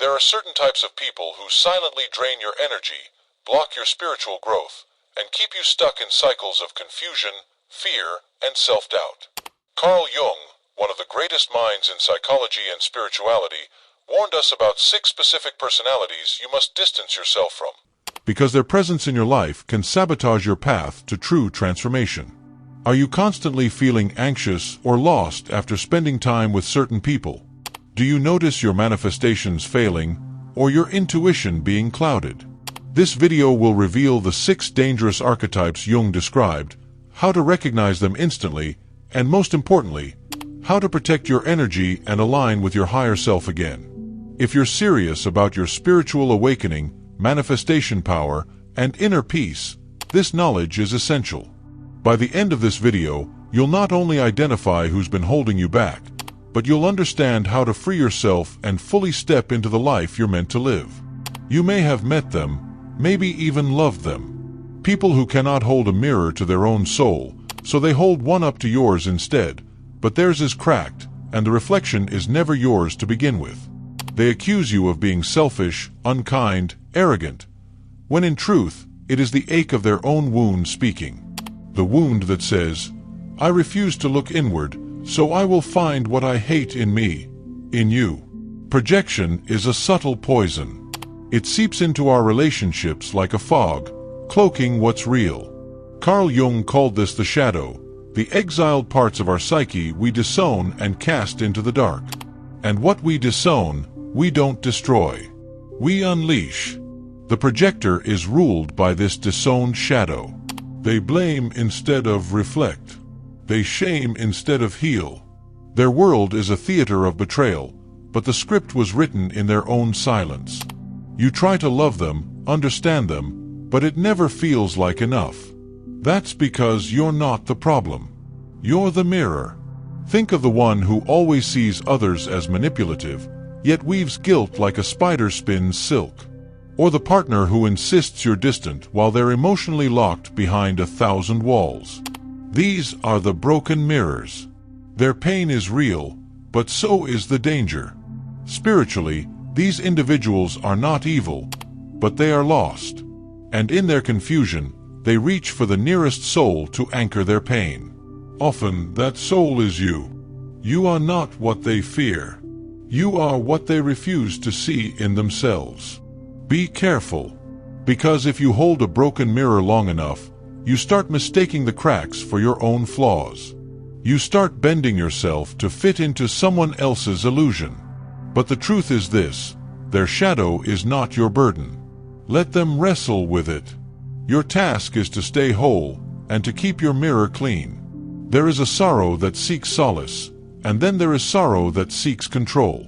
There are certain types of people who silently drain your energy, block your spiritual growth, and keep you stuck in cycles of confusion, fear, and self-doubt. Carl Jung, one of the greatest minds in psychology and spirituality, warned us about 6 specific personalities you must distance yourself from, because their presence in your life can sabotage your path to true transformation. Are you constantly feeling anxious or lost after spending time with certain people? Do you notice your manifestations failing or your intuition being clouded? This video will reveal the 6 dangerous archetypes Jung described, how to recognize them instantly, and most importantly, how to protect your energy and align with your higher self again. If you're serious about your spiritual awakening, manifestation power, and inner peace, this knowledge is essential. By the end of this video, you'll not only identify who's been holding you back, but you'll understand how to free yourself and fully step into the life you're meant to live. You may have met them, maybe even loved them. People who cannot hold a mirror to their own soul, so they hold one up to yours instead, but theirs is cracked, and the reflection is never yours to begin with. They accuse you of being selfish, unkind, arrogant, when in truth, it is the ache of their own wound speaking. The wound that says, "I refuse to look inward, so I will find what I hate in me, in you." Projection is a subtle poison. It seeps into our relationships like a fog, cloaking what's real. Carl Jung called this the shadow, the exiled parts of our psyche we disown and cast into the dark. And what we disown, we don't destroy. We unleash. The projector is ruled by this disowned shadow. They blame instead of reflect. They shame instead of heal. Their world is a theater of betrayal, but the script was written in their own silence. You try to love them, understand them, but it never feels like enough. That's because you're not the problem. You're the mirror. Think of the one who always sees others as manipulative, yet weaves guilt like a spider spins silk. Or the partner who insists you're distant while they're emotionally locked behind 1,000 walls. These are the broken mirrors. Their pain is real, but so is the danger. Spiritually, these individuals are not evil, but they are lost. And in their confusion, they reach for the nearest soul to anchor their pain. Often, that soul is you. You are not what they fear. You are what they refuse to see in themselves. Be careful, because if you hold a broken mirror long enough, you start mistaking the cracks for your own flaws. You start bending yourself to fit into someone else's illusion. But the truth is this: their shadow is not your burden. Let them wrestle with it. Your task is to stay whole and to keep your mirror clean. There is a sorrow that seeks solace, and then there is sorrow that seeks control.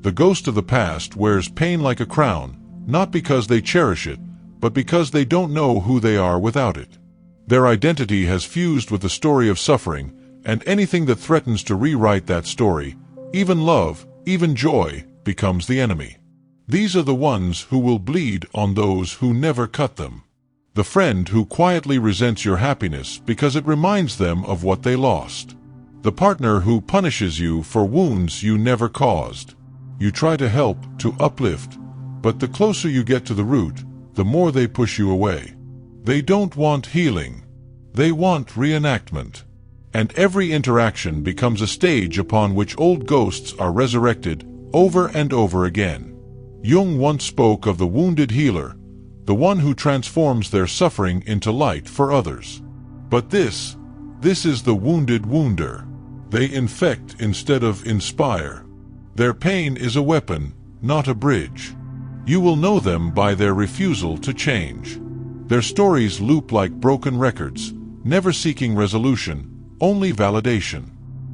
The ghost of the past wears pain like a crown, not because they cherish it, but because they don't know who they are without it. Their identity has fused with the story of suffering, and anything that threatens to rewrite that story, even love, even joy, becomes the enemy. These are the ones who will bleed on those who never cut them. The friend who quietly resents your happiness because it reminds them of what they lost. The partner who punishes you for wounds you never caused. You try to help, to uplift, but the closer you get to the root, the more they push you away. They don't want healing. They want reenactment. And every interaction becomes a stage upon which old ghosts are resurrected over and over again. Jung once spoke of the wounded healer, the one who transforms their suffering into light for others. But this is the wounded wounder. They infect instead of inspire. Their pain is a weapon, not a bridge. You will know them by their refusal to change. Their stories loop like broken records, never seeking resolution, only validation.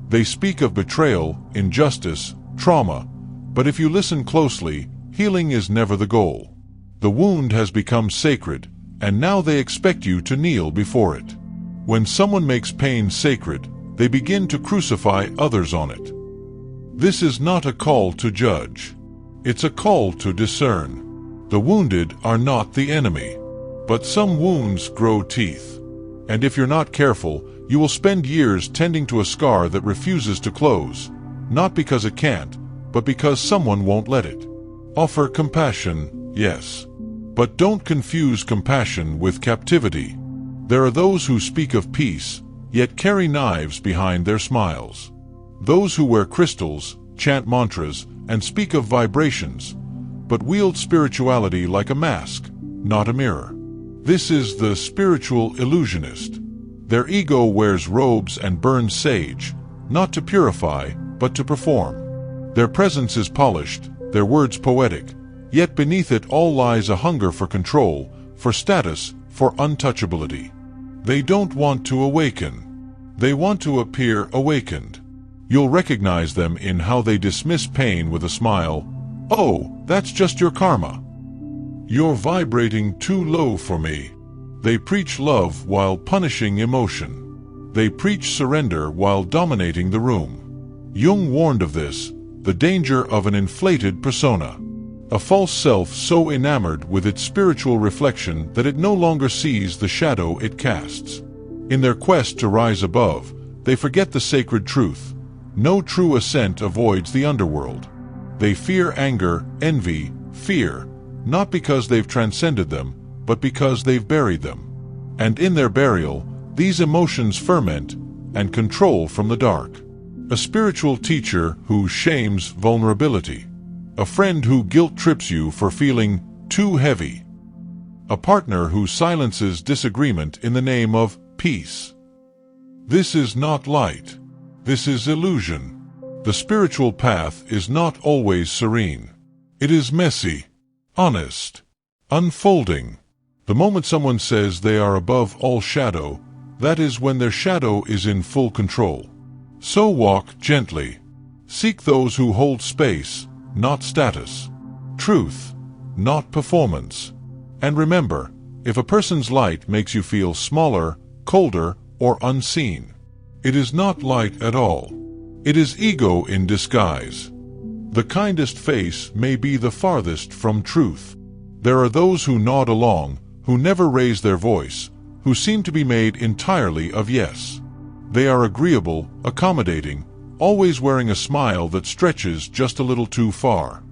They speak of betrayal, injustice, trauma, but if you listen closely, healing is never the goal. The wound has become sacred, and now they expect you to kneel before it. When someone makes pain sacred, they begin to crucify others on it. This is not a call to judge. It's a call to discern. The wounded are not the enemy. But some wounds grow teeth. And if you're not careful, you will spend years tending to a scar that refuses to close, not because it can't, but because someone won't let it. Offer compassion, yes. But don't confuse compassion with captivity. There are those who speak of peace, yet carry knives behind their smiles. Those who wear crystals, chant mantras, and speak of vibrations, but wield spirituality like a mask, not a mirror. This is the spiritual illusionist. Their ego wears robes and burns sage, not to purify, but to perform. Their presence is polished, their words poetic, yet beneath it all lies a hunger for control, for status, for untouchability. They don't want to awaken. They want to appear awakened. You'll recognize them in how they dismiss pain with a smile. Oh, that's just your karma. You're vibrating too low for me. They preach love while punishing emotion. They preach surrender while dominating the room. Jung warned of this, the danger of an inflated persona. A false self so enamored with its spiritual reflection that it no longer sees the shadow it casts. In their quest to rise above, they forget the sacred truth. No true ascent avoids the underworld. They fear anger, envy, fear, not because they've transcended them, but because they've buried them. And in their burial, these emotions ferment and control from the dark. A spiritual teacher who shames vulnerability. A friend who guilt-trips you for feeling too heavy. A partner who silences disagreement in the name of peace. This is not light. This is illusion. The spiritual path is not always serene. It is messy, honest, unfolding. The moment someone says they are above all shadow, that is when their shadow is in full control. So walk gently. Seek those who hold space, not status. Truth, not performance. And remember, if a person's light makes you feel smaller, colder, or unseen, it is not light at all. It is ego in disguise. The kindest face may be the farthest from truth. There are those who nod along, who never raise their voice, who seem to be made entirely of yes. They are agreeable, accommodating, always wearing a smile that stretches just a little too far.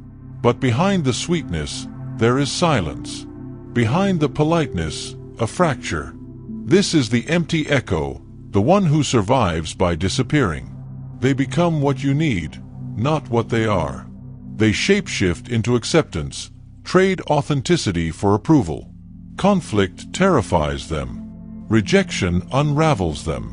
But behind the sweetness, there is silence. Behind the politeness, a fracture. This is the empty echo, the one who survives by disappearing. They become what you need, not what they are. They shapeshift into acceptance, trade authenticity for approval. Conflict terrifies them. Rejection unravels them.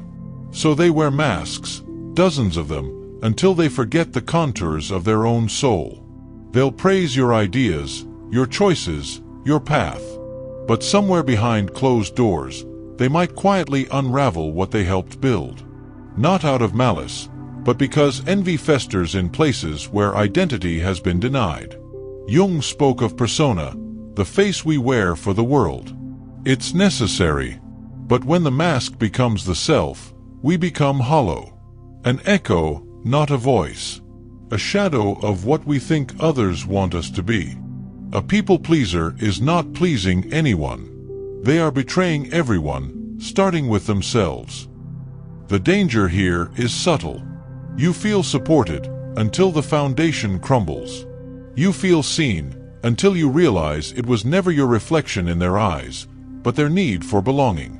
So they wear masks, dozens of them, until they forget the contours of their own soul. They'll praise your ideas, your choices, your path. But somewhere behind closed doors, they might quietly unravel what they helped build. Not out of malice, but because envy festers in places where identity has been denied. Jung spoke of persona, the face we wear for the world. It's necessary. But when the mask becomes the self, we become hollow. An echo, not a voice. A shadow of what we think others want us to be. A people pleaser is not pleasing anyone. They are betraying everyone, starting with themselves. The danger here is subtle. You feel supported until the foundation crumbles. You feel seen until you realize it was never your reflection in their eyes, but their need for belonging.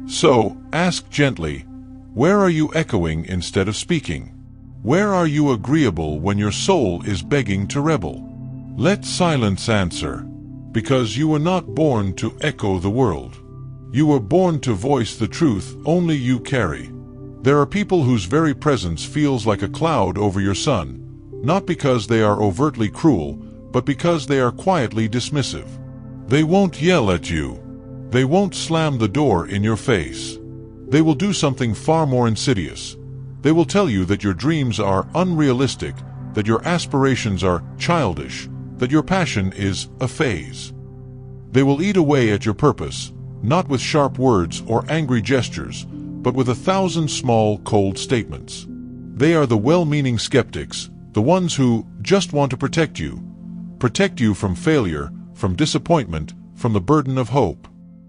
So, ask gently, where are you echoing instead of speaking? Where are you agreeable when your soul is begging to rebel? Let silence answer, because you were not born to echo the world. You were born to voice the truth only you carry. There are people whose very presence feels like a cloud over your sun, not because they are overtly cruel, but because they are quietly dismissive. They won't yell at you. They won't slam the door in your face. They will do something far more insidious. They will tell you that your dreams are unrealistic, that your aspirations are childish, that your passion is a phase. They will eat away at your purpose, not with sharp words or angry gestures, but with 1,000 small, cold statements. They are the well-meaning skeptics, the ones who just want to protect you from failure, from disappointment, from the burden of hope.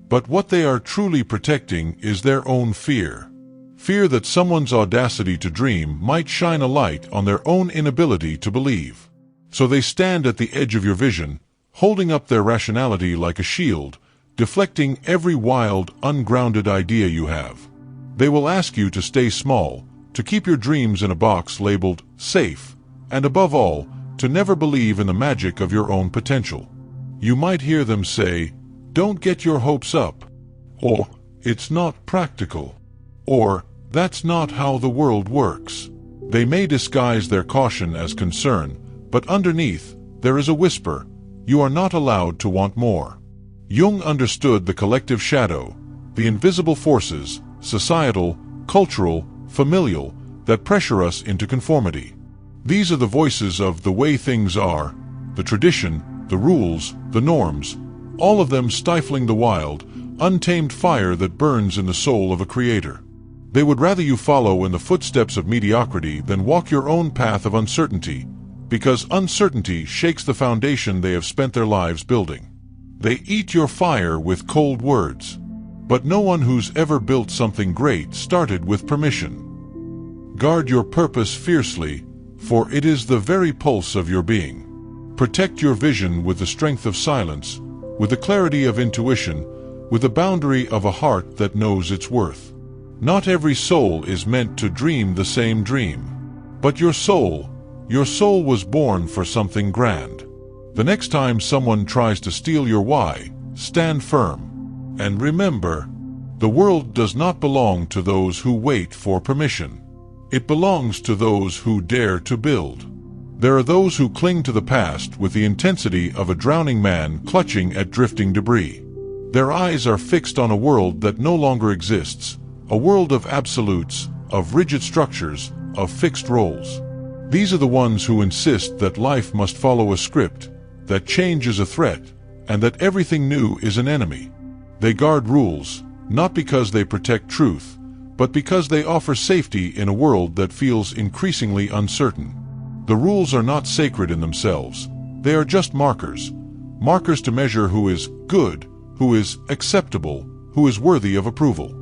But what they are truly protecting is their own fear. Fear that someone's audacity to dream might shine a light on their own inability to believe. So they stand at the edge of your vision, holding up their rationality like a shield, deflecting every wild, ungrounded idea you have. They will ask you to stay small, to keep your dreams in a box labeled safe, and above all, to never believe in the magic of your own potential. You might hear them say, "Don't get your hopes up," or "It's not practical," or "That's not how the world works." They may disguise their caution as concern, but underneath, there is a whisper, "You are not allowed to want more." Jung understood the collective shadow, the invisible forces, societal, cultural, familial, that pressure us into conformity. These are the voices of the way things are, the tradition, the rules, the norms, all of them stifling the wild, untamed fire that burns in the soul of a creator. They would rather you follow in the footsteps of mediocrity than walk your own path of uncertainty, because uncertainty shakes the foundation they have spent their lives building. They eat your fire with cold words. But no one who's ever built something great started with permission. Guard your purpose fiercely, for it is the very pulse of your being. Protect your vision with the strength of silence, with the clarity of intuition, with the boundary of a heart that knows its worth. Not every soul is meant to dream the same dream. But your soul was born for something grand. The next time someone tries to steal your why, stand firm. And remember, the world does not belong to those who wait for permission. It belongs to those who dare to build. There are those who cling to the past with the intensity of a drowning man clutching at drifting debris. Their eyes are fixed on a world that no longer exists, a world of absolutes, of rigid structures, of fixed roles. These are the ones who insist that life must follow a script, that change is a threat, and that everything new is an enemy. They guard rules, not because they protect truth, but because they offer safety in a world that feels increasingly uncertain. The rules are not sacred in themselves. They are just markers. Markers to measure who is good, who is acceptable, who is worthy of approval.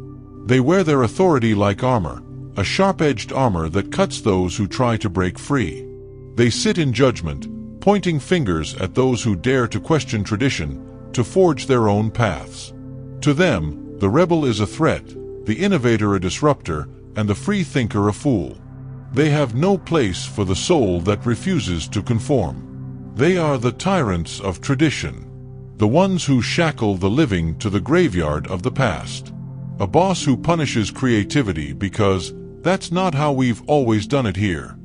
They wear their authority like armor, a sharp-edged armor that cuts those who try to break free. They sit in judgment, pointing fingers at those who dare to question tradition, to forge their own paths. To them, the rebel is a threat, the innovator a disruptor, and the free thinker a fool. They have no place for the soul that refuses to conform. They are the tyrants of tradition, the ones who shackle the living to the graveyard of the past. A boss who punishes creativity because that's not how we've always done it here.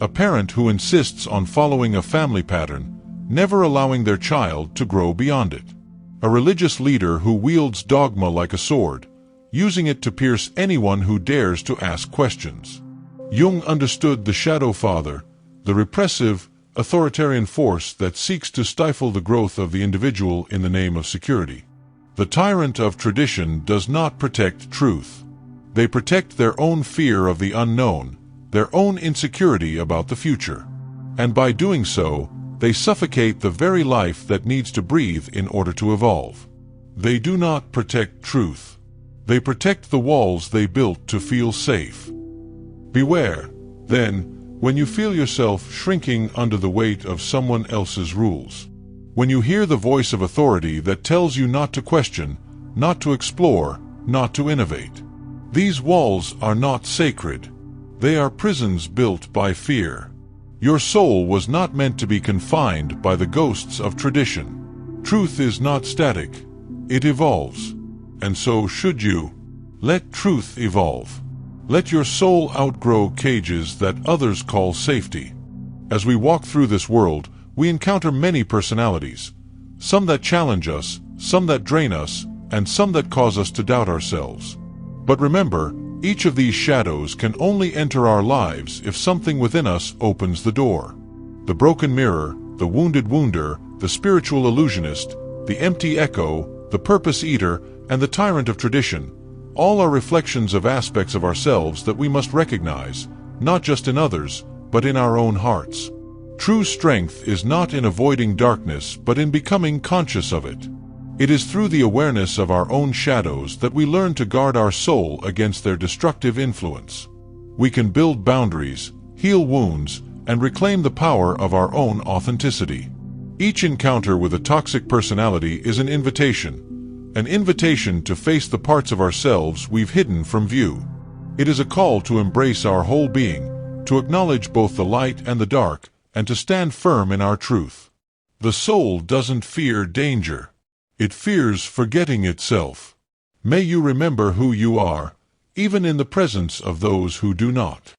A parent who insists on following a family pattern, never allowing their child to grow beyond it. A religious leader who wields dogma like a sword, using it to pierce anyone who dares to ask questions. Jung understood the shadow father, the repressive, authoritarian force that seeks to stifle the growth of the individual in the name of security. The tyrant of tradition does not protect truth. They protect their own fear of the unknown, their own insecurity about the future. And by doing so, they suffocate the very life that needs to breathe in order to evolve. They do not protect truth. They protect the walls they built to feel safe. Beware, then, when you feel yourself shrinking under the weight of someone else's rules. When you hear the voice of authority that tells you not to question, not to explore, not to innovate. These walls are not sacred. They are prisons built by fear. Your soul was not meant to be confined by the ghosts of tradition. Truth is not static. It evolves. And so should you. Let truth evolve. Let your soul outgrow cages that others call safety. As we walk through this world, we encounter many personalities. Some that challenge us, some that drain us, and some that cause us to doubt ourselves. But remember, each of these shadows can only enter our lives if something within us opens the door. The broken mirror, the wounded wounder, the spiritual illusionist, the empty echo, the purpose eater, and the tyrant of tradition, all are reflections of aspects of ourselves that we must recognize, not just in others, but in our own hearts. True strength is not in avoiding darkness, but in becoming conscious of it. It is through the awareness of our own shadows that we learn to guard our soul against their destructive influence. We can build boundaries, heal wounds, and reclaim the power of our own authenticity. Each encounter with a toxic personality is an invitation to face the parts of ourselves we've hidden from view. It is a call to embrace our whole being, to acknowledge both the light and the dark, and to stand firm in our truth. The soul doesn't fear danger. It fears forgetting itself. May you remember who you are, even in the presence of those who do not.